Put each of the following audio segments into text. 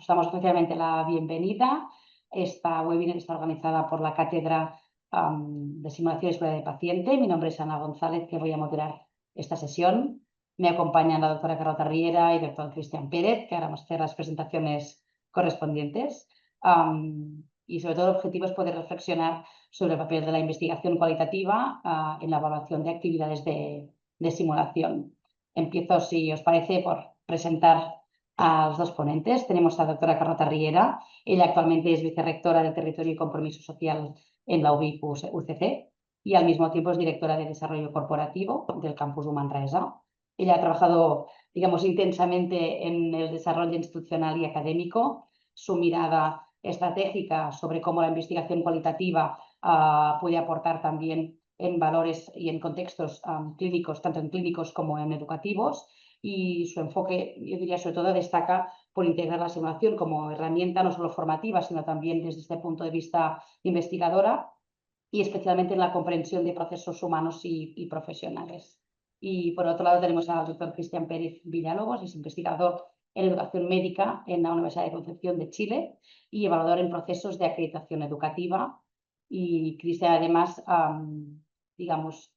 Os damos especialmente la bienvenida. Esta webinar está organizada por la Cátedra de Simulación y Seguridad de Paciente. Mi nombre es Ana González, que voy a moderar esta sesión. Me acompañan la doctora Carlota Riera y el doctor Cristian Pérez, que ahora vamos a hacer las presentaciones correspondientes. Y sobre todo el objetivo es poder reflexionar sobre el papel de la investigación cualitativa en la evaluación de actividades de simulación. Empiezo, si os parece, por presentar a los dos ponentes. Tenemos a la doctora Carlota Riera. Ella actualmente es vicerrectora de Territorio y Compromiso Social en la UVic UCC y al mismo tiempo es directora de Desarrollo Corporativo del Campus de Manresa. Ella ha trabajado, digamos, intensamente en el desarrollo institucional y académico. Su mirada estratégica sobre cómo la investigación cualitativa puede aportar también en valores y en contextos clínicos, tanto en clínicos como en educativos, y su enfoque, yo diría, sobre todo destaca por integrar la simulación como herramienta no solo formativa, sino también desde este punto de vista investigadora y especialmente en la comprensión de procesos humanos y profesionales. Y por otro lado tenemos al doctor Cristian Pérez Villalobos, es investigador en educación médica en la Universidad de Concepción de Chile y evaluador en procesos de acreditación educativa. Y Cristian además, digamos,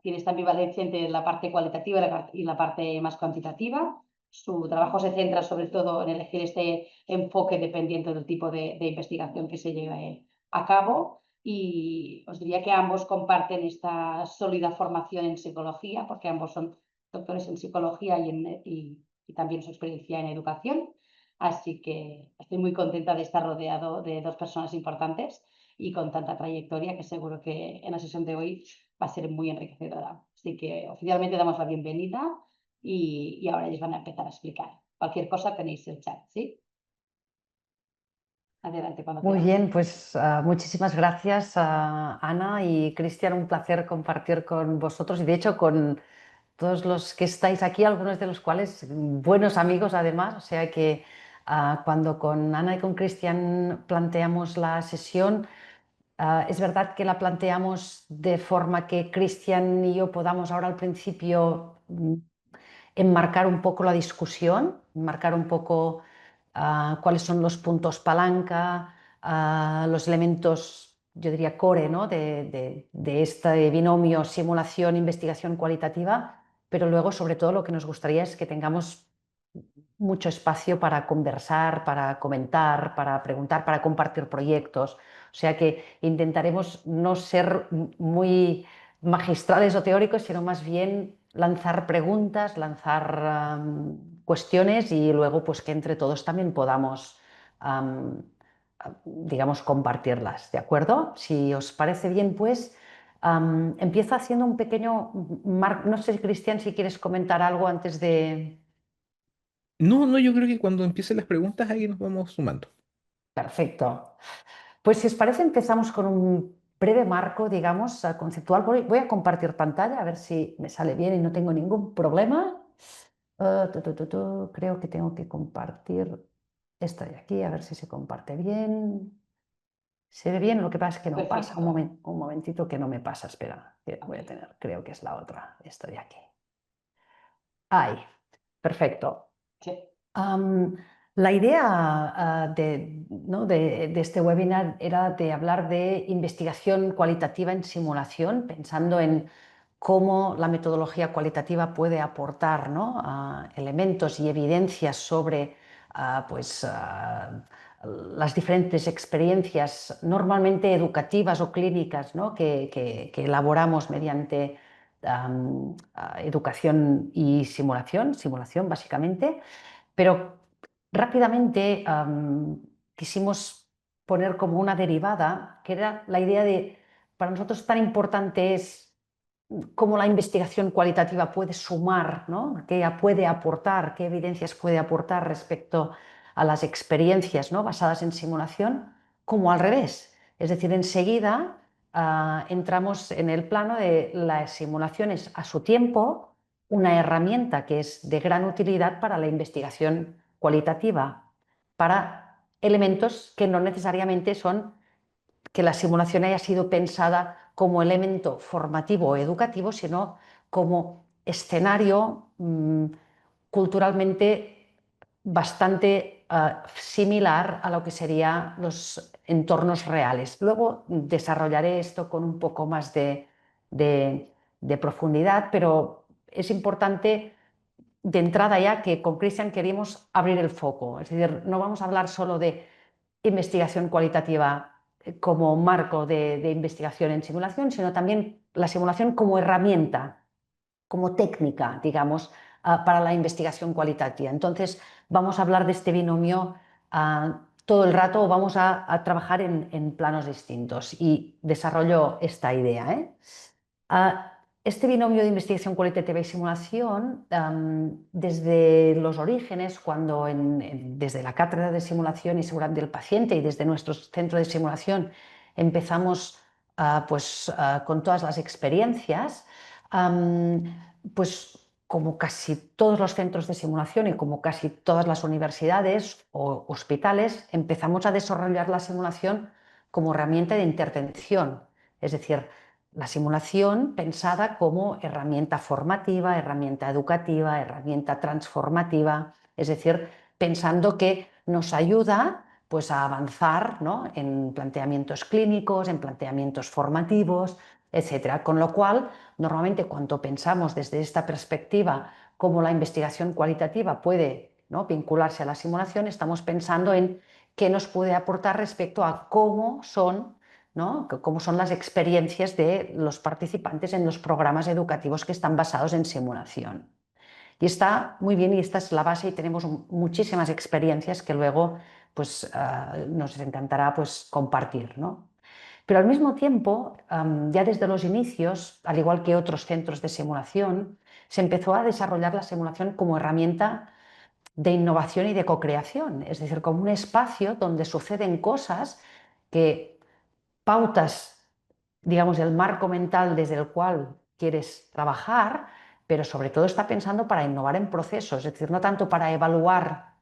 tiene esta ambivalencia entre la parte cualitativa y la parte más cuantitativa. Su trabajo se centra sobre todo en elegir este enfoque dependiente del tipo de investigación que se lleve a cabo. Y os diría que ambos comparten esta sólida formación en psicología, porque ambos son doctores en psicología y también su experiencia en educación. Así que estoy muy contenta de estar rodeado de dos personas importantes y con tanta trayectoria que seguro que en la sesión de hoy va a ser muy enriquecedora. Así que oficialmente damos la bienvenida y ahora ellos van a empezar a explicar. Cualquier cosa tenéis el chat, ¿sí? Adelante, cuando Muy queráis. bien, pues muchísimas gracias Ana y Cristian, un placer compartir con vosotros y de hecho con todos los que estáis aquí, algunos de los cuales buenos amigos además, o sea que cuando con Ana y con Cristian planteamos la sesión, es verdad que la planteamos de forma que Cristian y yo podamos ahora al principio enmarcar un poco la discusión, enmarcar un poco cuáles son los puntos palanca, los elementos, yo diría, core, ¿no? de este binomio simulación, investigación cualitativa, pero luego, sobre todo, lo que nos gustaría es que tengamos mucho espacio para conversar, para comentar, para preguntar, para compartir proyectos. O sea que intentaremos no ser muy magistrales o teóricos, sino más bien lanzar preguntas, lanzar cuestiones y luego pues que entre todos también podamos, digamos, compartirlas, ¿de acuerdo? Si os parece bien, pues empiezo haciendo un pequeño no sé, Cristian, si quieres comentar algo antes de... No, no, yo creo que cuando empiecen las preguntas ahí nos vamos sumando. Perfecto. Pues si os parece, empezamos con un breve marco, digamos, conceptual. Voy a compartir pantalla a ver si me sale bien y no tengo ningún problema. Creo que tengo que compartir esto de aquí, a ver si se comparte bien. ¿Se ve bien? Lo que pasa es que no pasa. Perfecto. Un momentito que no me pasa. Espera, que voy a Okay. tener, creo que es la otra, esto de aquí. Ahí, perfecto. Sí. La idea ¿no? de este webinar era de hablar de investigación cualitativa en simulación, pensando en cómo la metodología cualitativa puede aportar, ¿no? Elementos y evidencias sobre pues, las diferentes experiencias normalmente educativas o clínicas, ¿no? que elaboramos mediante educación y simulación básicamente. Pero rápidamente quisimos poner como una derivada, que era la idea de, para nosotros tan importante es cómo la investigación cualitativa puede sumar, ¿no? Qué puede aportar, qué evidencias puede aportar respecto a las experiencias, ¿no? basadas en simulación, como al revés. Es decir, enseguida entramos en el plano de las simulaciones a su tiempo, una herramienta que es de gran utilidad para la investigación cualitativa, para elementos que no necesariamente son que la simulación haya sido pensada como elemento formativo o educativo, sino como escenario culturalmente bastante similar a lo que serían los entornos reales. Luego desarrollaré esto con un poco más de profundidad, pero es importante de entrada ya que con Cristian queríamos abrir el foco, es decir, no vamos a hablar solo de investigación cualitativa como marco de investigación en simulación, sino también la simulación como herramienta, como técnica, digamos, para la investigación cualitativa. Entonces, vamos a hablar de este binomio todo el rato, o vamos a trabajar en planos distintos y desarrollo esta idea, ¿eh? Este binomio de investigación cualitativa y simulación, desde los orígenes, cuando desde la cátedra de simulación y seguridad del paciente y desde nuestro centro de simulación empezamos con todas las experiencias, pues como casi todos los centros de simulación y como casi todas las universidades o hospitales, empezamos a desarrollar la simulación como herramienta de intervención, es decir, la simulación pensada como herramienta formativa, herramienta educativa, herramienta transformativa, es decir, pensando que nos ayuda pues, a avanzar, ¿no?, en planteamientos clínicos, en planteamientos formativos, etcétera. Con lo cual, normalmente cuando pensamos desde esta perspectiva cómo la investigación cualitativa puede, ¿no?, vincularse a la simulación, estamos pensando en qué nos puede aportar respecto a cómo son, ¿no?, cómo son las experiencias de los participantes en los programas educativos que están basados en simulación. Y está muy bien, y esta es la base, y tenemos muchísimas experiencias que luego pues, nos encantará pues, compartir, ¿no? Pero al mismo tiempo, ya desde los inicios, al igual que otros centros de simulación, se empezó a desarrollar la simulación como herramienta de innovación y de co-creación, es decir, como un espacio donde suceden cosas que pautas, digamos, el marco mental desde el cual quieres trabajar, pero sobre todo está pensando para innovar en procesos, es decir, no tanto para evaluar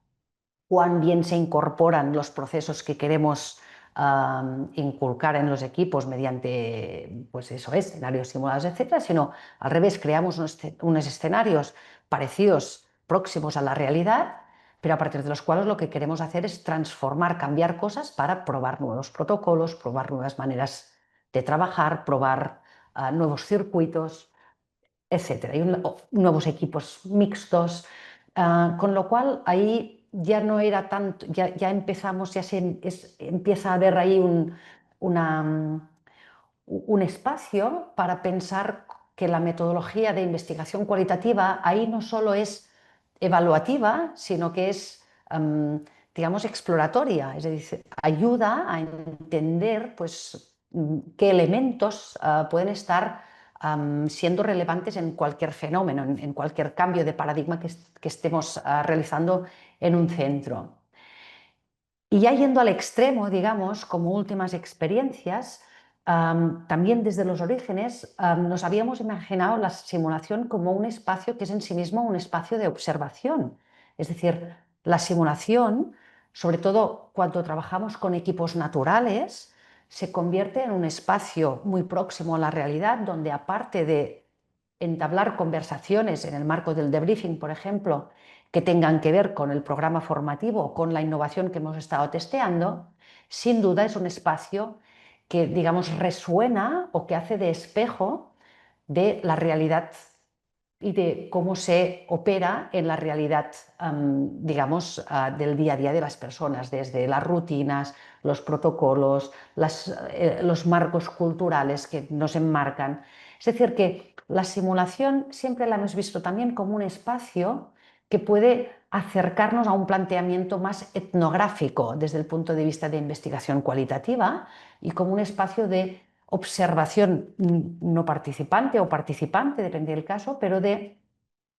cuán bien se incorporan los procesos que queremos inculcar en los equipos mediante, pues eso es, escenarios simulados, etcétera, sino al revés, creamos unos escenarios parecidos, próximos a la realidad, pero a partir de los cuales lo que queremos hacer es transformar, cambiar cosas para probar nuevos protocolos, probar nuevas maneras de trabajar, probar nuevos circuitos, etcétera, y nuevos equipos mixtos, con lo cual ahí ya no era tanto, ya empezamos, empieza a haber ahí un espacio para pensar que la metodología de investigación cualitativa ahí no solo es evaluativa, sino que es, digamos, exploratoria, es decir, ayuda a entender pues, qué elementos pueden estar siendo relevantes en cualquier fenómeno, en cualquier cambio de paradigma que estemos realizando en un centro. Y ya yendo al extremo, digamos, como últimas experiencias, también desde los orígenes nos habíamos imaginado la simulación como un espacio que es en sí mismo un espacio de observación. Es decir, la simulación, sobre todo cuando trabajamos con equipos naturales, se convierte en un espacio muy próximo a la realidad, donde aparte de entablar conversaciones en el marco del debriefing, por ejemplo, que tengan que ver con el programa formativo o con la innovación que hemos estado testeando, sin duda es un espacio que, digamos, resuena o que hace de espejo de la realidad y de cómo se opera en la realidad, digamos, del día a día de las personas, desde las rutinas, los protocolos, los marcos culturales que nos enmarcan. Es decir, que la simulación siempre la hemos visto también como un espacio que puede acercarnos a un planteamiento más etnográfico desde el punto de vista de investigación cualitativa y como un espacio de observación no participante o participante, depende del caso, pero de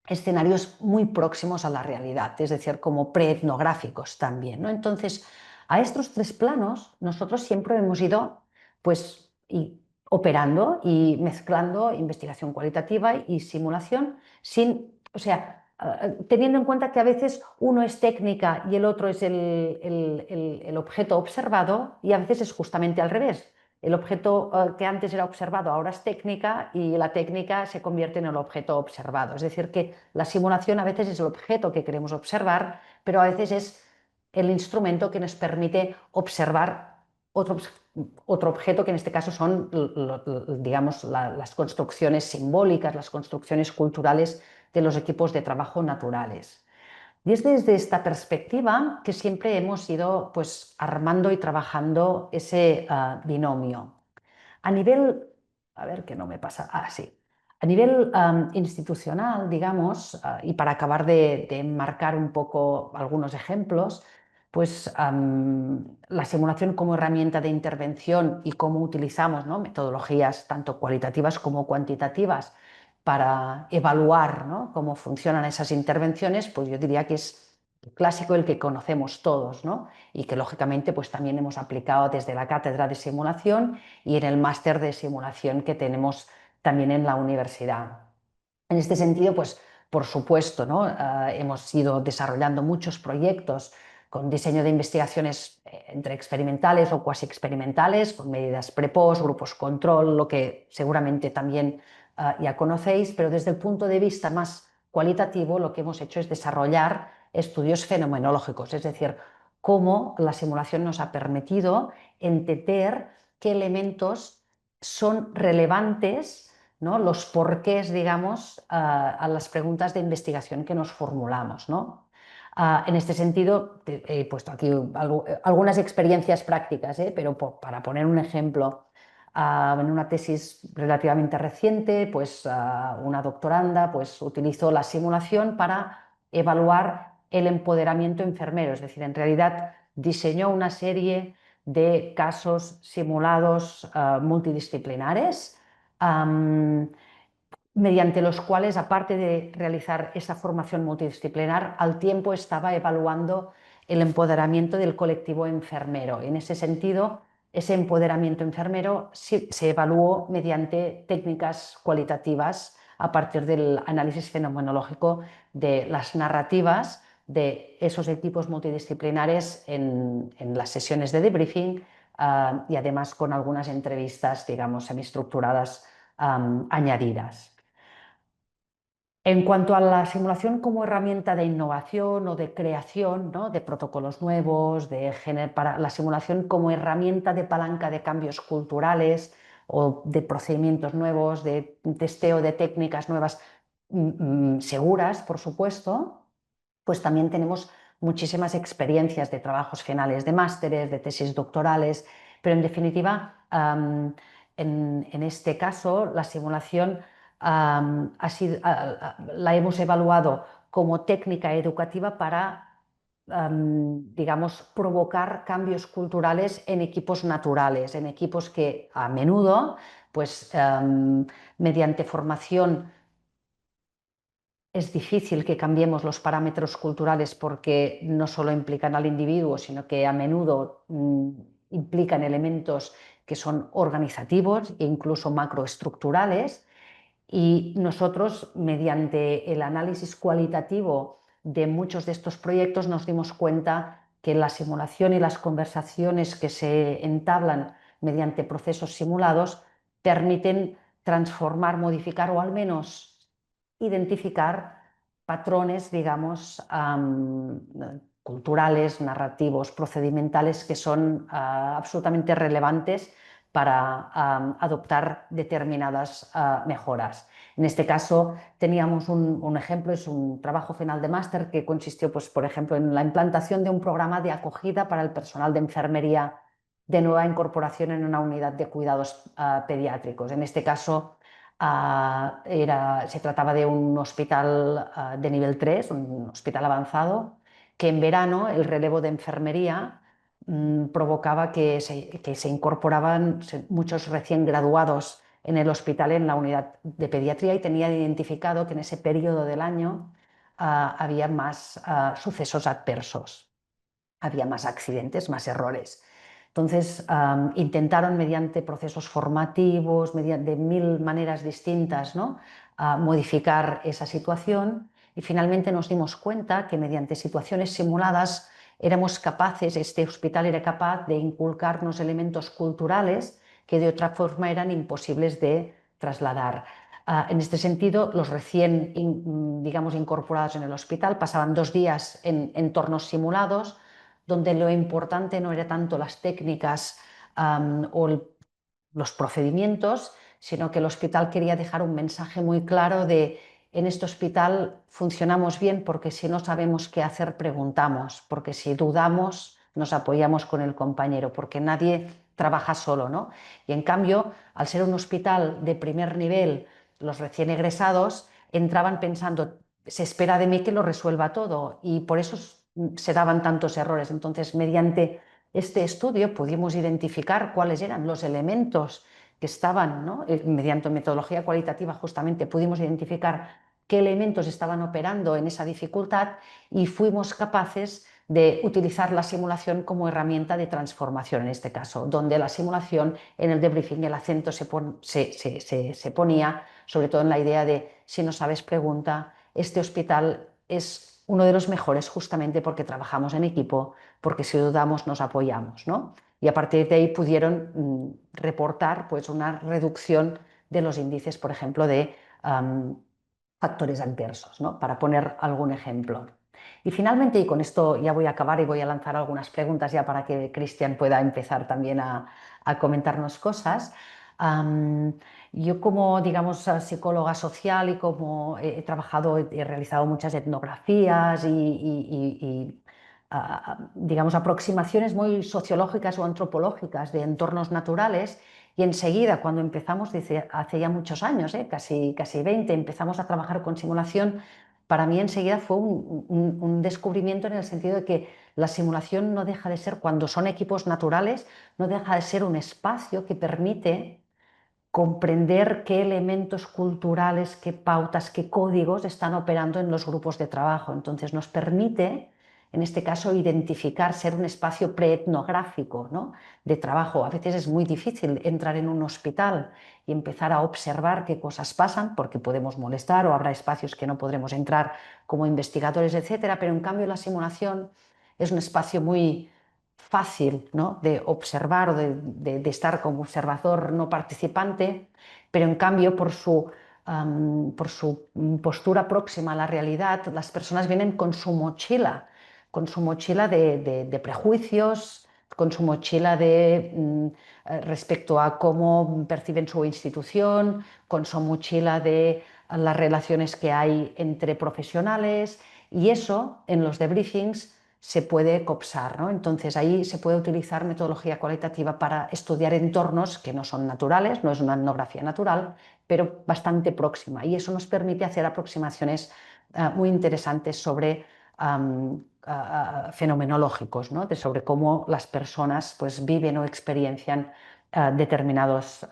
escenarios muy próximos a la realidad, es decir, como preetnográficos también, ¿no? Entonces, a estos tres planos nosotros siempre hemos ido pues, operando y mezclando investigación cualitativa y simulación o sea, teniendo en cuenta que a veces uno es técnica y el otro es el objeto observado, y a veces es justamente al revés. El objeto que antes era observado ahora es técnica, y la técnica se convierte en el objeto observado. Es decir, que la simulación a veces es el objeto que queremos observar, pero a veces es el instrumento que nos permite observar otro objeto, que en este caso son, digamos, las construcciones simbólicas, las construcciones culturales de los equipos de trabajo naturales. Y es desde esta perspectiva que siempre hemos ido, pues, armando y trabajando ese binomio. A nivel, a ver que no me pasa, sí. A nivel institucional, digamos, y para acabar de enmarcar un poco algunos ejemplos, pues la simulación como herramienta de intervención y cómo utilizamos, ¿no?, metodologías tanto cualitativas como cuantitativas para evaluar, ¿no?, cómo funcionan esas intervenciones, pues yo diría que es clásico, el que conocemos todos, ¿no?, y que lógicamente pues también hemos aplicado desde la cátedra de simulación y en el máster de simulación que tenemos también en la universidad. En este sentido, pues por supuesto, ¿no?, hemos ido desarrollando muchos proyectos con diseño de investigaciones entre experimentales o cuasi experimentales, con medidas pre-post, grupos control, lo que seguramente también ya conocéis, pero desde el punto de vista más cualitativo lo que hemos hecho es desarrollar estudios fenomenológicos, es decir, cómo la simulación nos ha permitido entender qué elementos son relevantes, ¿no?, los porqués, digamos, a las preguntas de investigación que nos formulamos, ¿no? En este sentido, he puesto aquí algunas experiencias prácticas, pero para poner un ejemplo, en una tesis relativamente reciente, pues una doctoranda pues, utilizó la simulación para evaluar el empoderamiento enfermero, es decir, en realidad diseñó una serie de casos simulados multidisciplinares, mediante los cuales, aparte de realizar esa formación multidisciplinar, al tiempo estaba evaluando el empoderamiento del colectivo enfermero. En ese sentido, ese empoderamiento enfermero se evaluó mediante técnicas cualitativas a partir del análisis fenomenológico de las narrativas de esos equipos multidisciplinares en las sesiones de debriefing y además con algunas entrevistas, digamos, semiestructuradas añadidas. En cuanto a la simulación como herramienta de innovación o de creación, ¿no?, de protocolos nuevos, para la simulación como herramienta de palanca de cambios culturales o de procedimientos nuevos, de testeo de técnicas nuevas seguras, por supuesto, pues también tenemos muchísimas experiencias de trabajos finales de másteres, de tesis doctorales, pero en definitiva, en este caso, la simulación la hemos evaluado como técnica educativa para, digamos, provocar cambios culturales en equipos naturales, en equipos que a menudo, pues, mediante formación es difícil que cambiemos los parámetros culturales porque no solo implican al individuo, sino que a menudo implican elementos que son organizativos e incluso macroestructurales. Y nosotros, mediante el análisis cualitativo de muchos de estos proyectos, nos dimos cuenta que la simulación y las conversaciones que se entablan mediante procesos simulados permiten transformar, modificar o al menos identificar patrones, digamos, culturales, narrativos, procedimentales que son absolutamente relevantes para adoptar determinadas mejoras. En este caso teníamos un ejemplo, es un trabajo final de máster que consistió, pues, por ejemplo, en la implantación de un programa de acogida para el personal de enfermería de nueva incorporación en una unidad de cuidados pediátricos. En este caso se trataba de un hospital de nivel 3, un hospital avanzado, que en verano el relevo de enfermería provocaba que se incorporaban muchos recién graduados en el hospital, en la unidad de pediatría, y tenían identificado que en ese periodo del año había más sucesos adversos, había más accidentes, más errores. Entonces, intentaron mediante procesos formativos, de mil maneras distintas, ¿no?, modificar esa situación, y finalmente nos dimos cuenta que mediante situaciones simuladas éramos capaces, este hospital era capaz de inculcarnos elementos culturales que de otra forma eran imposibles de trasladar. En este sentido, los recién, digamos, incorporados en el hospital pasaban 2 días en entornos simulados, donde lo importante no era tanto las técnicas los procedimientos, sino que el hospital quería dejar un mensaje muy claro de: en este hospital funcionamos bien porque si no sabemos qué hacer, preguntamos, porque si dudamos, nos apoyamos con el compañero, porque nadie trabaja solo, ¿no? Y en cambio, al ser un hospital de primer nivel, los recién egresados entraban pensando: se espera de mí que lo resuelva todo, y por eso se daban tantos errores. Entonces, mediante este estudio pudimos identificar cuáles eran los elementos que estaban, ¿no? Mediante metodología cualitativa justamente pudimos identificar qué elementos estaban operando en esa dificultad, y fuimos capaces de utilizar la simulación como herramienta de transformación en este caso, donde la simulación, en el debriefing, el acento se ponía sobre todo en la idea de: si no sabes, pregunta. Este hospital es uno de los mejores justamente porque trabajamos en equipo, porque si dudamos nos apoyamos, ¿no? Y a partir de ahí pudieron reportar pues, una reducción de los índices, por ejemplo, de factores adversos, ¿no? Para poner algún ejemplo. Y finalmente, y con esto ya voy a acabar y voy a lanzar algunas preguntas ya para que Cristian pueda empezar también a comentarnos cosas. Yo como, digamos, psicóloga social y como he trabajado, he realizado muchas etnografías y digamos, aproximaciones muy sociológicas o antropológicas de entornos naturales, y enseguida, cuando empezamos, hace ya muchos años, casi 20, empezamos a trabajar con simulación. Para mí enseguida fue un descubrimiento en el sentido de que la simulación no deja de ser, cuando son equipos naturales, no deja de ser un espacio que permite comprender qué elementos culturales, qué pautas, qué códigos están operando en los grupos de trabajo. Entonces nos permite, en este caso, identificar, ser un espacio preetnográfico, ¿no?, de trabajo. A veces es muy difícil entrar en un hospital y empezar a observar qué cosas pasan, porque podemos molestar o habrá espacios que no podremos entrar como investigadores, etcétera, pero en cambio la simulación es un espacio muy fácil, ¿no?, de observar o de estar como observador no participante, pero en cambio por su postura próxima a la realidad, las personas vienen con su mochila de prejuicios, con su mochila respecto a cómo perciben su institución, con su mochila de las relaciones que hay entre profesionales, y eso en los debriefings se puede copsar, ¿no? Entonces ahí se puede utilizar metodología cualitativa para estudiar entornos que no son naturales, no es una etnografía natural, pero bastante próxima, y eso nos permite hacer aproximaciones muy interesantes sobre fenomenológicos, ¿no?, sobre cómo las personas pues, viven o experiencian determinados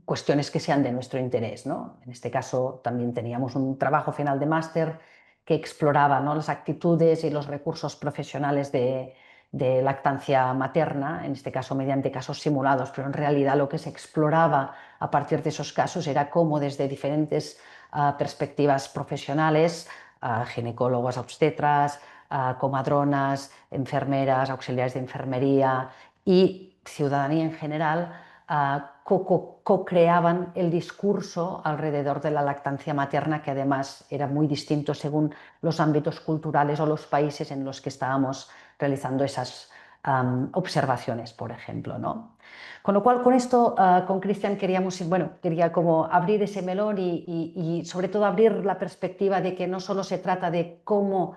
cuestiones que sean de nuestro interés, ¿no? En este caso también teníamos un trabajo final de máster que exploraba, ¿no?, las actitudes y los recursos profesionales de lactancia materna, en este caso mediante casos simulados, pero en realidad lo que se exploraba a partir de esos casos era cómo desde diferentes perspectivas profesionales, ginecólogos, obstetras, comadronas, enfermeras, auxiliares de enfermería y ciudadanía en general, co-creaban el discurso alrededor de la lactancia materna, que además era muy distinto según los ámbitos culturales o los países en los que estábamos realizando esas observaciones, por ejemplo, ¿no? Con lo cual, con esto, con Cristian quería como abrir ese melón y sobre todo abrir la perspectiva de que no solo se trata de cómo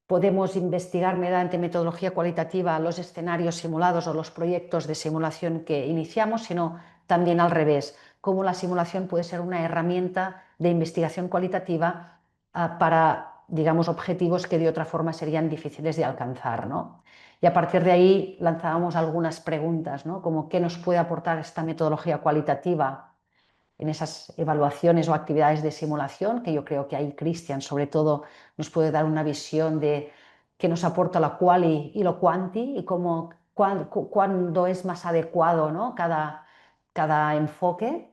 podemos investigar mediante metodología cualitativa los escenarios simulados o los proyectos de simulación que iniciamos, sino también al revés, cómo la simulación puede ser una herramienta de investigación cualitativa para, digamos, objetivos que de otra forma serían difíciles de alcanzar, ¿no? Y a partir de ahí lanzábamos algunas preguntas, ¿no?, como qué nos puede aportar esta metodología cualitativa en esas evaluaciones o actividades de simulación, que yo creo que ahí Cristian sobre todo nos puede dar una visión de qué nos aporta la quali y lo quanti, y cuándo es más adecuado, ¿no?, cada enfoque.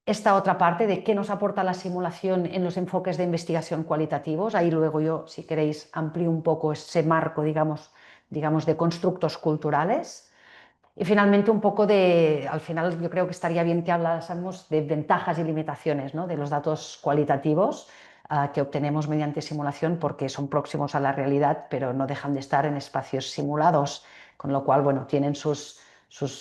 Esta otra parte de qué nos aporta la simulación en los enfoques de investigación cualitativos. Ahí luego yo, si queréis, amplío un poco ese marco, digamos de constructos culturales. Y finalmente un poco al final yo creo que estaría bien que hablásemos de ventajas y limitaciones, ¿no?, de los datos cualitativos, que obtenemos mediante simulación porque son próximos a la realidad, pero no dejan de estar en espacios simulados, con lo cual, bueno, tienen sus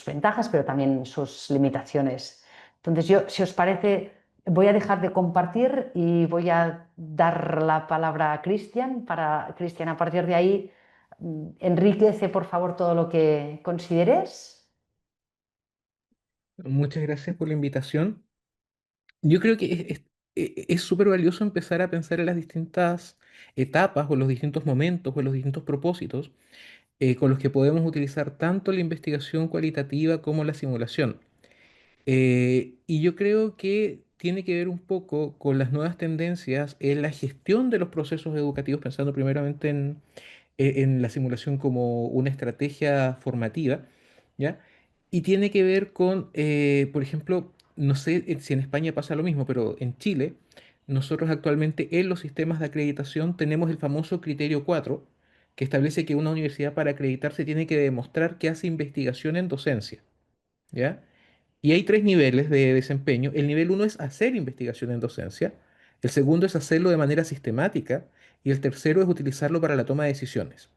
ventajas, pero también sus limitaciones. Entonces, yo, si os parece, voy a dejar de compartir y voy a dar la palabra a Cristian. Cristian, a partir de ahí, enriquece, por favor, todo lo que consideres. Muchas gracias por la invitación. Yo creo que es súper valioso empezar a pensar en las distintas etapas o los distintos momentos o los distintos propósitos con los que podemos utilizar tanto la investigación cualitativa como la simulación. Y yo creo que tiene que ver un poco con las nuevas tendencias en la gestión de los procesos educativos, pensando primeramente en la simulación como una estrategia formativa, ¿ya? Y tiene que ver con, por ejemplo, no sé si en España pasa lo mismo, pero en Chile, nosotros actualmente en los sistemas de acreditación tenemos el famoso criterio 4 que establece que una universidad para acreditarse tiene que demostrar que hace investigación en docencia, ¿ya? Y hay tres niveles de desempeño. El nivel uno es hacer investigación en docencia, el segundo es hacerlo de manera sistemática y el tercero es utilizarlo para la toma de decisiones.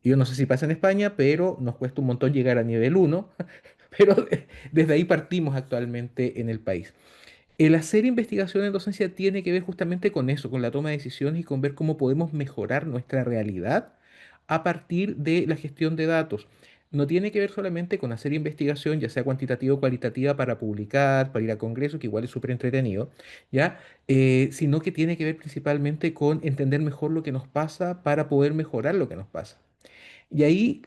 Y yo no sé si pasa en España, pero nos cuesta un montón llegar a nivel uno, pero desde ahí partimos actualmente en el país. El hacer investigación en docencia tiene que ver justamente con eso, con la toma de decisiones y con ver cómo podemos mejorar nuestra realidad a partir de la gestión de datos. No tiene que ver solamente con hacer investigación, ya sea cuantitativa o cualitativa, para publicar, para ir a congresos, que igual es súper entretenido, ¿ya? Sino que tiene que ver principalmente con entender mejor lo que nos pasa para poder mejorar lo que nos pasa. Y ahí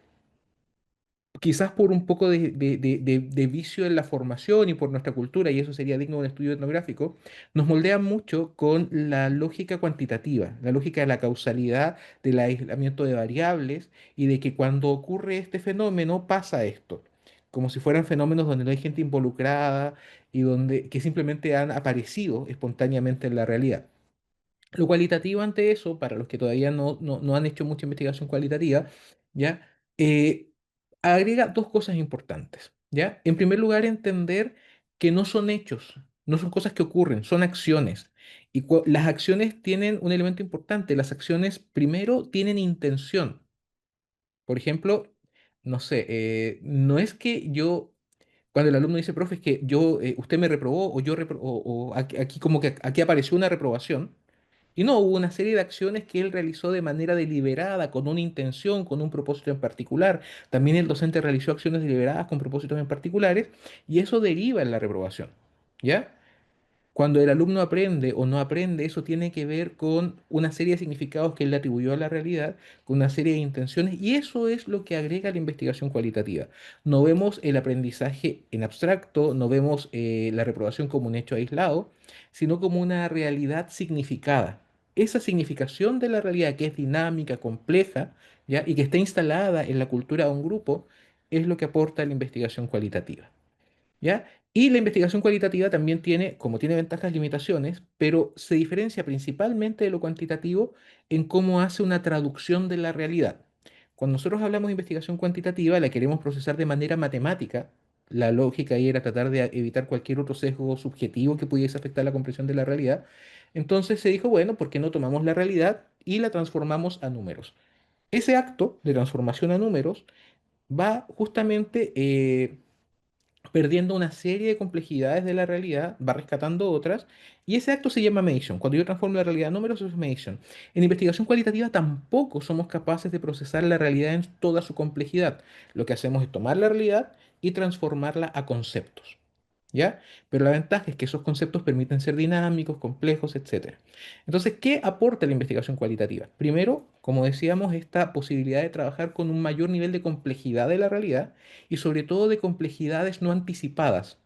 quizás por un poco de vicio en la formación y por nuestra cultura, y eso sería digno de un estudio etnográfico, nos moldean mucho con la lógica cuantitativa, la lógica de la causalidad, del aislamiento de variables y de que cuando ocurre este fenómeno pasa esto, como si fueran fenómenos donde no hay gente involucrada y donde que simplemente han aparecido espontáneamente en la realidad. Lo cualitativo ante eso, para los que todavía no han hecho mucha investigación cualitativa, ¿ya? Agrega dos cosas importantes, ¿ya? En primer lugar, entender que no son hechos, no son cosas que ocurren, son acciones. Y las acciones tienen un elemento importante. Las acciones, primero, tienen intención. Por ejemplo, no sé, no es que yo, cuando el alumno dice, profe, es que yo, usted me reprobó o o aquí como que aquí apareció una reprobación. Y no, hubo una serie de acciones que él realizó de manera deliberada, con una intención, con un propósito en particular. También el docente realizó acciones deliberadas con propósitos en particulares y eso deriva en la reprobación. ¿Ya? Cuando el alumno aprende o no aprende, eso tiene que ver con una serie de significados que él le atribuyó a la realidad, con una serie de intenciones, y eso es lo que agrega la investigación cualitativa. No vemos el aprendizaje en abstracto, no vemos la reprobación como un hecho aislado, sino como una realidad significada. Esa significación de la realidad que es dinámica, compleja, ¿ya? Y que está instalada en la cultura de un grupo, es lo que aporta la investigación cualitativa. ¿Ya? Y la investigación cualitativa también tiene, como tiene ventajas, limitaciones, pero se diferencia principalmente de lo cuantitativo en cómo hace una traducción de la realidad. Cuando nosotros hablamos de investigación cuantitativa, la queremos procesar de manera matemática. La lógica ahí era tratar de evitar cualquier otro sesgo subjetivo que pudiese afectar la comprensión de la realidad. Entonces se dijo, bueno, ¿por qué no tomamos la realidad y la transformamos a números? Ese acto de transformación a números va justamente perdiendo una serie de complejidades de la realidad, va rescatando otras, y ese acto se llama medición. Cuando yo transformo la realidad en números, eso es medición. En investigación cualitativa tampoco somos capaces de procesar la realidad en toda su complejidad. Lo que hacemos es tomar la realidad y transformarla a conceptos. ¿Ya? Pero la ventaja es que esos conceptos permiten ser dinámicos, complejos, etcétera. Entonces, ¿qué aporta la investigación cualitativa? Primero, como decíamos, esta posibilidad de trabajar con un mayor nivel de complejidad de la realidad y sobre todo de complejidades no anticipadas.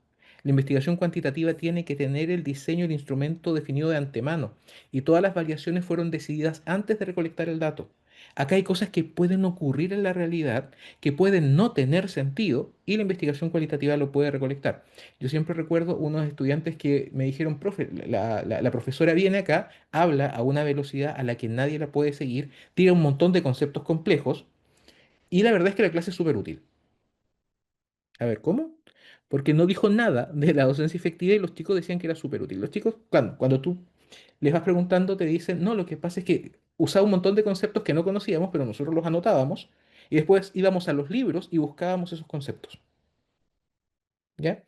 La investigación cuantitativa tiene que tener el diseño del instrumento definido de antemano y todas las variaciones fueron decididas antes de recolectar el dato. Acá hay cosas que pueden ocurrir en la realidad, que pueden no tener sentido y la investigación cualitativa lo puede recolectar. Yo siempre recuerdo unos estudiantes que me dijeron, profe, la profesora viene acá, habla a una velocidad a la que nadie la puede seguir, tira un montón de conceptos complejos y la verdad es que la clase es súper útil. A ver, ¿cómo? Porque no dijo nada de la docencia efectiva y los chicos decían que era súper útil. Los chicos, cuando tú les vas preguntando, te dicen, no, lo que pasa es que usaba un montón de conceptos que no conocíamos, pero nosotros los anotábamos y después íbamos a los libros y buscábamos esos conceptos, ¿ya?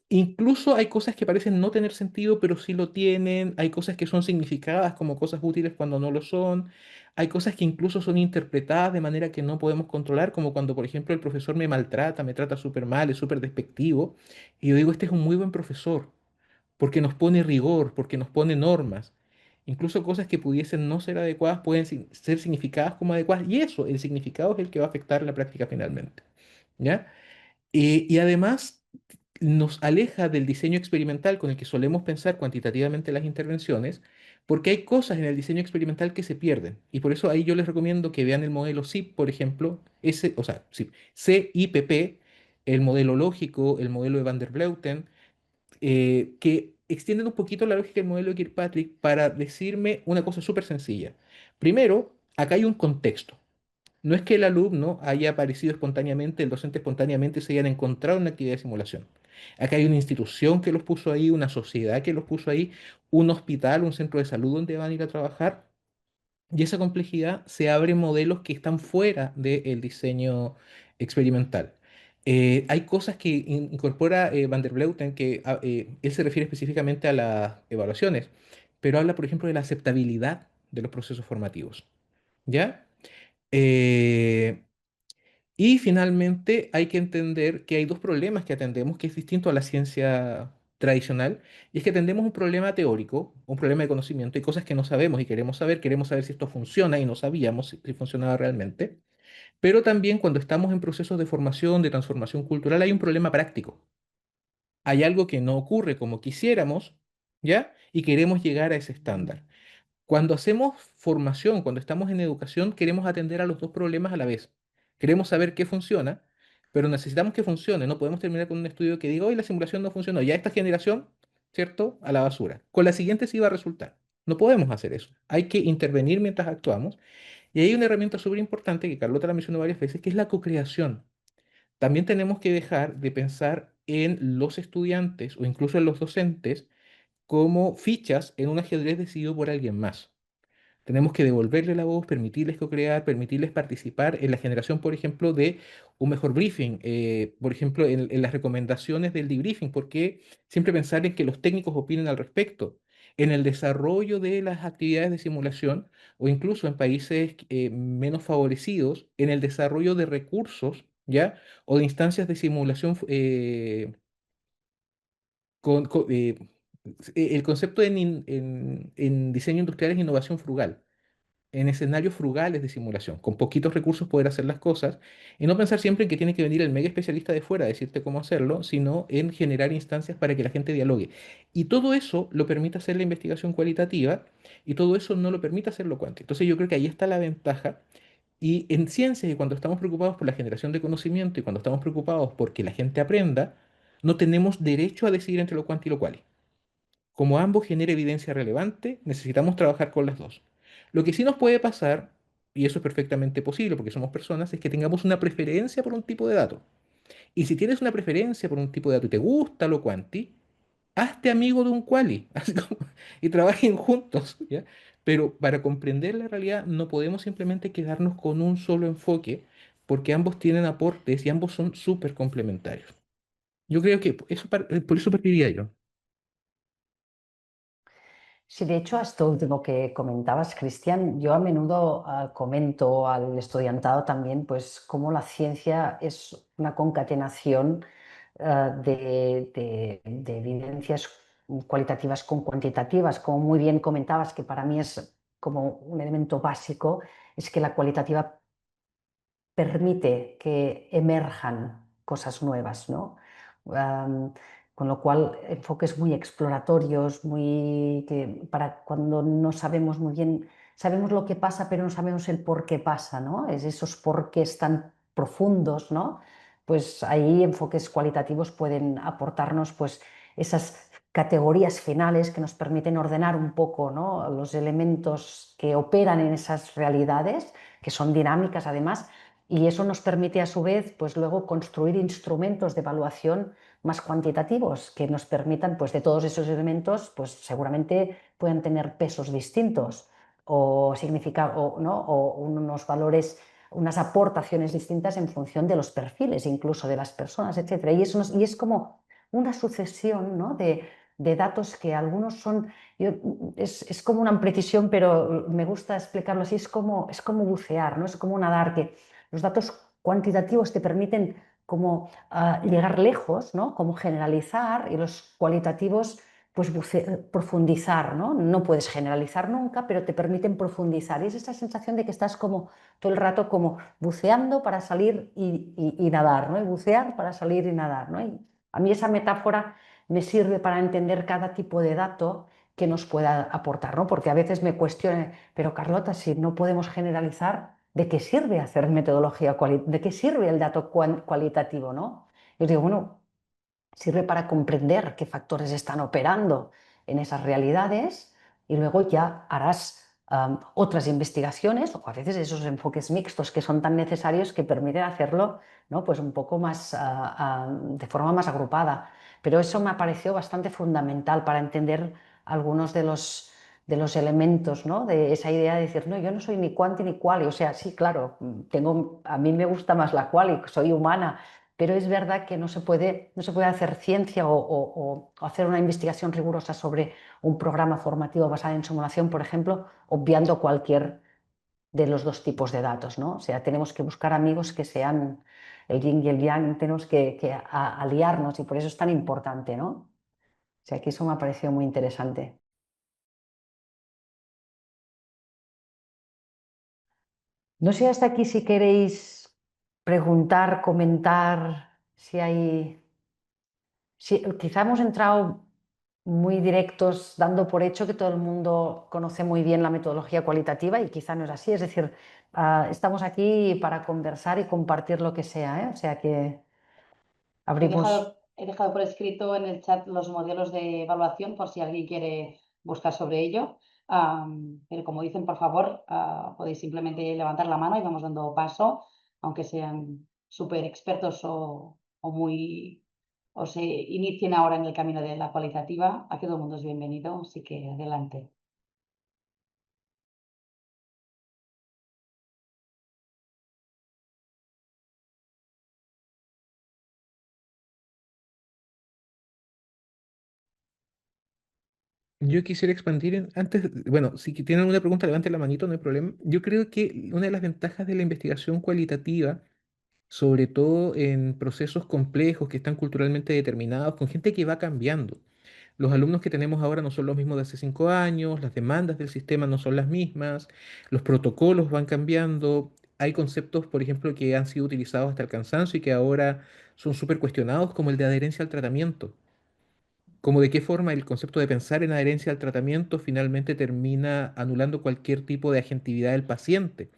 Incluso hay cosas que parecen no tener sentido, pero sí lo tienen. Hay cosas que son significadas como cosas útiles cuando no lo son. Hay cosas que incluso son interpretadas de manera que no podemos controlar, como cuando, por ejemplo, el profesor me maltrata, me trata súper mal, es súper despectivo. Y yo digo, este es un muy buen profesor, porque nos pone rigor, porque nos pone normas. Incluso cosas que pudiesen no ser adecuadas pueden ser significadas como adecuadas. Y eso, el significado es el que va a afectar la práctica finalmente. ¿Ya? Y además nos aleja del diseño experimental con el que solemos pensar cuantitativamente las intervenciones, porque hay cosas en el diseño experimental que se pierden. Y por eso ahí yo les recomiendo que vean el modelo SIP, por ejemplo, o sea, SIP, CIPP, el modelo lógico, el modelo de Van der Vleuten, que extienden un poquito la lógica del modelo de Kirkpatrick para decirme una cosa súper sencilla. Primero, acá hay un contexto. No es que el alumno haya aparecido espontáneamente, el docente espontáneamente se hayan encontrado en una actividad de simulación. Acá hay una institución que los puso ahí, una sociedad que los puso ahí, un hospital, un centro de salud donde van a ir a trabajar. Y esa complejidad se abre en modelos que están fuera del diseño experimental. Hay cosas que incorpora Van der Vleuten, que él se refiere específicamente a las evaluaciones, pero habla, por ejemplo, de la aceptabilidad de los procesos formativos. ¿Ya? Eh, y finalmente hay que entender que hay dos problemas que atendemos, que es distinto a la ciencia tradicional, y es que atendemos un problema teórico, un problema de conocimiento, y cosas que no sabemos y queremos saber si esto funciona y no sabíamos si funcionaba realmente. Pero también cuando estamos en procesos de formación, de transformación cultural, hay un problema práctico. Hay algo que no ocurre como quisiéramos, ¿ya? Y queremos llegar a ese estándar. Cuando hacemos formación, cuando estamos en educación, queremos atender a los dos problemas a la vez. Queremos saber qué funciona, pero necesitamos que funcione. No podemos terminar con un estudio que diga, hoy la simulación no funcionó. Ya esta generación, ¿cierto? A la basura. Con la siguiente sí va a resultar. No podemos hacer eso. Hay que intervenir mientras actuamos. Y hay una herramienta súper importante que Carlota la mencionó varias veces, que es la co-creación. También tenemos que dejar de pensar en los estudiantes o incluso en los docentes como fichas en un ajedrez decidido por alguien más. Tenemos que devolverle la voz, permitirles co-crear, permitirles participar en la generación, por ejemplo, de un mejor briefing, por ejemplo, en las recomendaciones del debriefing, porque siempre pensar en que los técnicos opinen al respecto, en el desarrollo de las actividades de simulación o incluso en países menos favorecidos, en el desarrollo de recursos, ¿ya? O de instancias de simulación con, con- eh, el concepto en diseño industrial es innovación frugal, en escenarios frugales de simulación, con poquitos recursos poder hacer las cosas y no pensar siempre en que tiene que venir el mega especialista de fuera a decirte cómo hacerlo, sino en generar instancias para que la gente dialogue. Y todo eso lo permite hacer la investigación cualitativa y todo eso no lo permite hacer lo cuántico. Entonces yo creo que ahí está la ventaja. Y en ciencias, y cuando estamos preocupados por la generación de conocimiento y cuando estamos preocupados porque la gente aprenda, no tenemos derecho a decidir entre lo cuanti y lo cual. Como ambos genera evidencia relevante, necesitamos trabajar con las dos. Lo que sí nos puede pasar, y eso es perfectamente posible porque somos personas, es que tengamos una preferencia por un tipo de dato. Y si tienes una preferencia por un tipo de dato y te gusta lo cuanti, hazte amigo de un quali así y trabajen juntos, ¿ya? Pero para comprender la realidad no podemos simplemente quedarnos con un solo enfoque porque ambos tienen aportes y ambos son súper complementarios. Yo creo que eso, por eso partiría yo. Sí, de hecho, a esto último que comentabas, Cristian, yo a menudo comento al estudiantado también, pues, cómo la ciencia es una concatenación de evidencias cualitativas con cuantitativas. Como muy bien comentabas, que para mí es como un elemento básico, es que la cualitativa permite que emerjan cosas nuevas, ¿no? Am, con lo cual, enfoques muy exploratorios, para cuando no sabemos muy bien, sabemos lo que pasa, pero no sabemos el por qué pasa, ¿no? Es esos porqués tan profundos, ¿no? Pues ahí enfoques cualitativos pueden aportarnos, pues, esas categorías finales que nos permiten ordenar un poco, ¿no? Los elementos que operan en esas realidades, que son dinámicas además, Y eso nos permite a su vez, pues luego construir instrumentos de evaluación más cuantitativos que nos permitan, pues de todos esos elementos, pues seguramente pueden tener pesos distintos o significado, ¿no? O unos valores, unas aportaciones distintas en función de los perfiles, incluso de las personas, etcétera. Y es como una sucesión, ¿no? de datos que algunos son, es como una imprecisión, pero me gusta explicarlo así, es como bucear, ¿no? Es como nadar, que los datos cuantitativos te permiten como llegar lejos, ¿no? Como generalizar, y los cualitativos pues profundizar, ¿no? No puedes generalizar nunca, pero te permiten profundizar. Y es esta sensación de que estás como todo el rato como buceando para salir y nadar, ¿no? Y bucear para salir y nadar, ¿no? Y a mí esa metáfora me sirve para entender cada tipo de dato que nos pueda aportar, ¿no? Porque a veces me cuestionan, pero Carlota, si no podemos generalizar, ¿de qué sirve hacer metodología ¿de qué sirve el dato cualitativo, ¿no? Yo digo, bueno, sirve para comprender qué factores están operando en esas realidades y luego ya harás otras investigaciones o a veces esos enfoques mixtos que son tan necesarios que permiten hacerlo, ¿no? Pues un poco más de forma más agrupada. Pero eso me pareció bastante fundamental para entender algunos de los elementos, ¿no? De esa idea de decir, no, yo no soy ni cuanti ni quali, o sea, sí, claro, a mí me gusta más la quali, soy humana, pero es verdad que no se puede hacer ciencia o hacer una investigación rigurosa sobre un programa formativo basado en simulación, por ejemplo, obviando cualquier de los dos tipos de datos, ¿no? O sea, tenemos que buscar amigos que sean el yin y el yang, tenemos que aliarnos y por eso es tan importante, ¿no? O sea, que eso me ha parecido muy interesante. No sé hasta aquí si queréis preguntar, comentar, si hay... Sí, quizá hemos entrado muy directos, dando por hecho que todo el mundo conoce muy bien la metodología cualitativa y quizá no es así. Es decir, estamos aquí para conversar y compartir lo que sea, ¿eh? O sea que abrimos. He dejado por escrito en el chat los modelos de evaluación por si alguien quiere buscar sobre ello. Pero como dicen, por favor, podéis simplemente levantar la mano y vamos dando paso, aunque sean súper expertos o se inicien ahora en el camino de la cualitativa. Aquí todo el mundo es bienvenido, así que adelante. Yo quisiera expandir antes, bueno, si tienen alguna pregunta, levanten la manito, no hay problema. Yo creo que una de las ventajas de la investigación cualitativa, sobre todo en procesos complejos que están culturalmente determinados, con gente que va cambiando. Los alumnos que tenemos ahora no son los mismos de hace 5 años, las demandas del sistema no son las mismas, los protocolos van cambiando, hay conceptos, por ejemplo, que han sido utilizados hasta el cansancio y que ahora son súper cuestionados, como el de adherencia al tratamiento. Como de qué forma el concepto de pensar en adherencia al tratamiento finalmente termina anulando cualquier tipo de agentividad del paciente.